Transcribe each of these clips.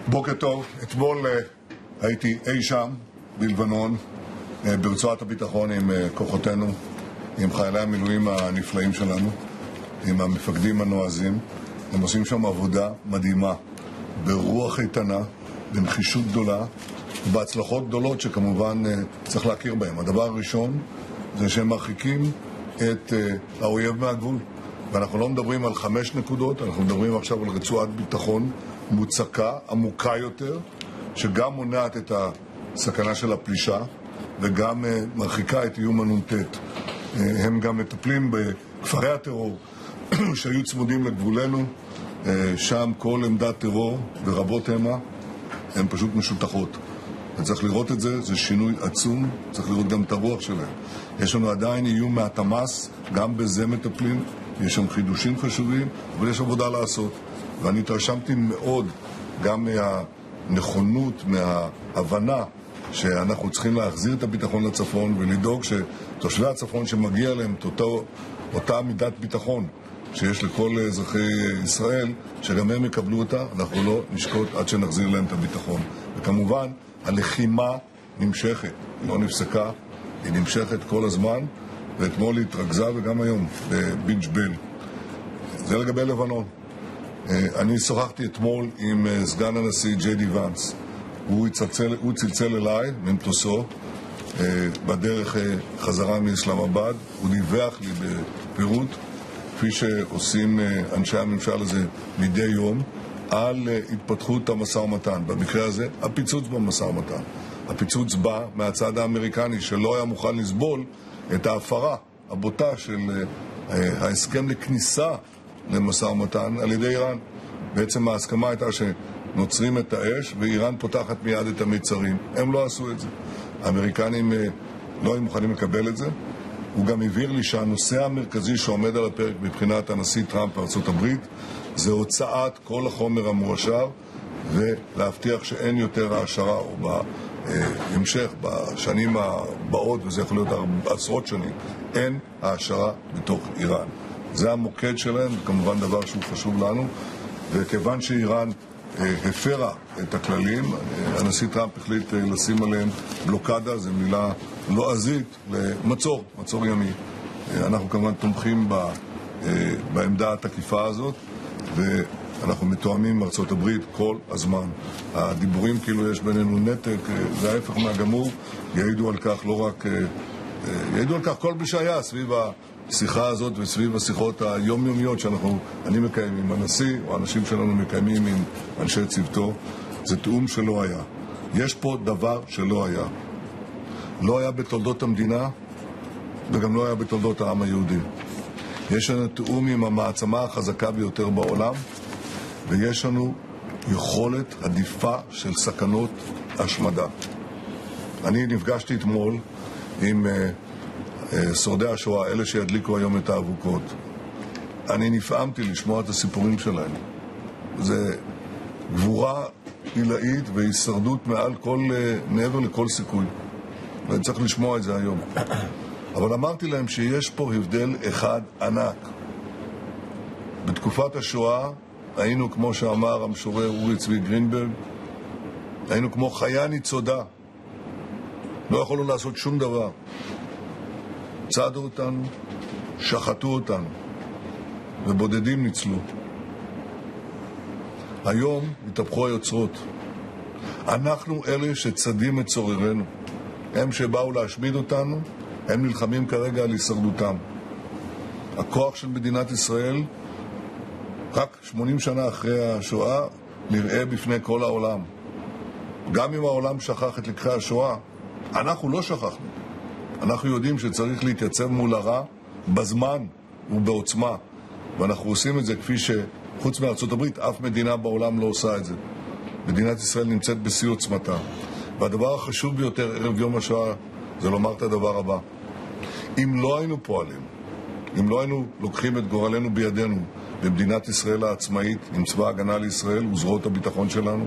בוקר טוב. אתמול הייתי אי שם בלבנון, ברצועת הביטחון עם כוחותינו, עם חיילי המילואים הנפלאים שלנו, עם המפקדים הנועזים. הם עושים שם עבודה מדהימה, ברוח איתנה, בנחישות גדולה, ובהצלחות גדולות שכמובן צריך להכיר בהם. הדבר הראשון זה שהם מרחיקים את האויב מהגבול. ואנחנו לא מדברים על 5 נקודות, אנחנו מדברים עכשיו על רצועת ביטחון מוצקה, עמוקה יותר, שגם מונעת את הסכנה של הפלישה וגם מרחיקה את איום הנ"ט. הם גם מטפלים בכפרי הטרור שהיו צמודים לגבולנו, שם כל עמדת טרור ורבות הן פשוט משותחות. וצריך לראות את זה, זה שינוי עצום, צריך לראות גם את הרוח שלהם. יש לנו עדיין איום מהתמ"ס, גם בזה מטפלים, יש שם חידושים חשובים, אבל יש עבודה לעשות. ואני התרשמתי מאוד גם מהנכונות, מההבנה שאנחנו צריכים להחזיר את הביטחון לצפון ולדאוג שתושבי הצפון שמגיע להם את אותה מידת ביטחון שיש לכל אזרחי ישראל, שגם הם יקבלו אותה, אנחנו לא נשקוט עד שנחזיר להם את הביטחון. וכמובן, הלחימה נמשכת, היא לא נפסקה, היא נמשכת כל הזמן, ואתמול היא התרכזה וגם היום בבינג'בל. זה לגבי לבנון. אני שוחחתי אתמול עם סגן הנשיא ג'יי די ואנס. הוא צלצל אליי ממטוסו בדרך חזרה מאסלאמבאד. הוא דיווח לי בפירוט, כפי שעושים אנשי הממשל הזה מדי יום, על התפתחות המשא ומתן. במקרה הזה, הפיצוץ במשא ומתן. הפיצוץ בא מהצד האמריקני שלא היה מוכן לסבול את ההפרה הבוטה של ההסכם לכניסה למשא ומתן על ידי איראן. בעצם ההסכמה הייתה שנוצרים את האש ואיראן פותחת מיד את המיצרים. הם לא עשו את זה. האמריקנים לא היו מוכנים לקבל את זה. הוא גם הבהיר לי שהנושא המרכזי שעומד על הפרק מבחינת הנשיא טראמפ בארצות הברית זה הוצאת כל החומר המועשר ולהבטיח שאין יותר העשרה או בהמשך, בשנים הבאות, וזה יכול להיות עשרות שנים, אין העשרה בתוך איראן. זה המוקד שלהם, כמובן דבר שהוא חשוב לנו, וכיוון שאיראן הפרה את הכללים, הנשיא טראמפ החליט לשים עליהם בלוקדה, זו מילה לועזית, למצור, מצור ימי. אנחנו כמובן תומכים בעמדה התקיפה הזאת, ואנחנו מתואמים עם ארצות הברית כל הזמן. הדיבורים כאילו יש בינינו נתק, זה ההפך מהגמור, יעידו על כך לא רק, יעידו על כך כל מי שהיה סביב השיחה הזאת וסביב השיחות היומיומיות שאני מקיים עם הנשיא, או האנשים שלנו מקיימים עם אנשי צוותו. זה תאום שלא היה. יש פה דבר שלא היה. לא היה בתולדות המדינה, וגם לא היה בתולדות העם היהודי. יש לנו תאום עם המעצמה החזקה ביותר בעולם, ויש לנו יכולת עדיפה של סכנות השמדה. אני נפגשתי אתמול עם שורדי השואה, אלה שידליקו היום את האבוקות. אני נפעמתי לשמוע את הסיפורים שלהם. זה גבורה עילאית והישרדות מעבר לכל סיכוי. ואני צריך לשמוע את זה היום. אבל אמרתי להם שיש פה הבדל אחד ענק. בתקופת השואה היינו, כמו שאמר המשורר אורי צבי גרינברג, היינו כמו חיה ניצודה. לא יכולנו לעשות שום דבר. צעדו אותנו, שחטו אותנו, ובודדים ניצלו. היום התהפכו היוצרות. אנחנו אלה שצדים את צוררנו. הם שבאו להשמיד אותנו, הם נלחמים כרגע על הישרדותם. הכוח של מדינת ישראל, רק 80 שנה אחרי השואה, נראה בפני כל העולם. גם אם העולם שכח את לקחי השואה, אנחנו לא שכחנו. אנחנו יודעים שצריך להתייצב מול הרע בזמן ובעוצמה. ואנחנו עושים את זה כפי שחוץ מארצות הברית, אף מדינה בעולם לא עושה את זה. מדינת ישראל נמצאת בשיא עוצמתה. והדבר החשוב ביותר ערב יום השואה זה לומר את הדבר הבא. אם לא היינו פועלים, אם לא היינו לוקחים את גורלנו בידינו במדינת ישראל העצמאית, עם צבא הגנה לישראל וזרועות הביטחון שלנו,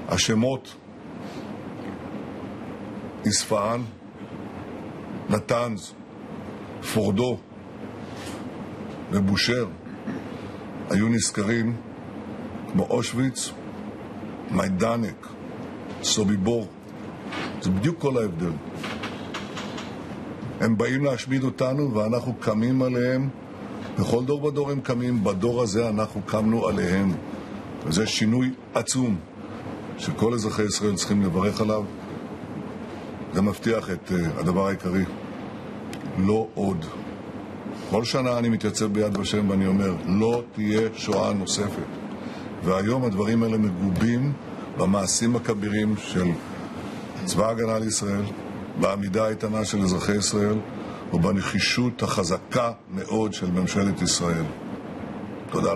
השמות איספהאן, נתנז, פורדו ובושר היו נזכרים כמו אושוויץ מיידנק, סוביבור. זה בדיוק כל ההבדל. הם באים להשמיד אותנו ואנחנו קמים עליהם. בכל דור ודור הם קמים, בדור הזה אנחנו קמנו עליהם. וזה שינוי עצום שכל אזרחי ישראל צריכים לברך עליו. זה מבטיח את הדבר העיקרי. לא עוד. כל שנה אני מתייצב ביד ושם ואני אומר, לא תהיה שואה נוספת. והיום הדברים האלה מגובים במעשים הכבירים של צבא ההגנה לישראל, בעמידה האיתנה של אזרחי ישראל, ובנחישות החזקה מאוד של ממשלת ישראל. תודה לכם.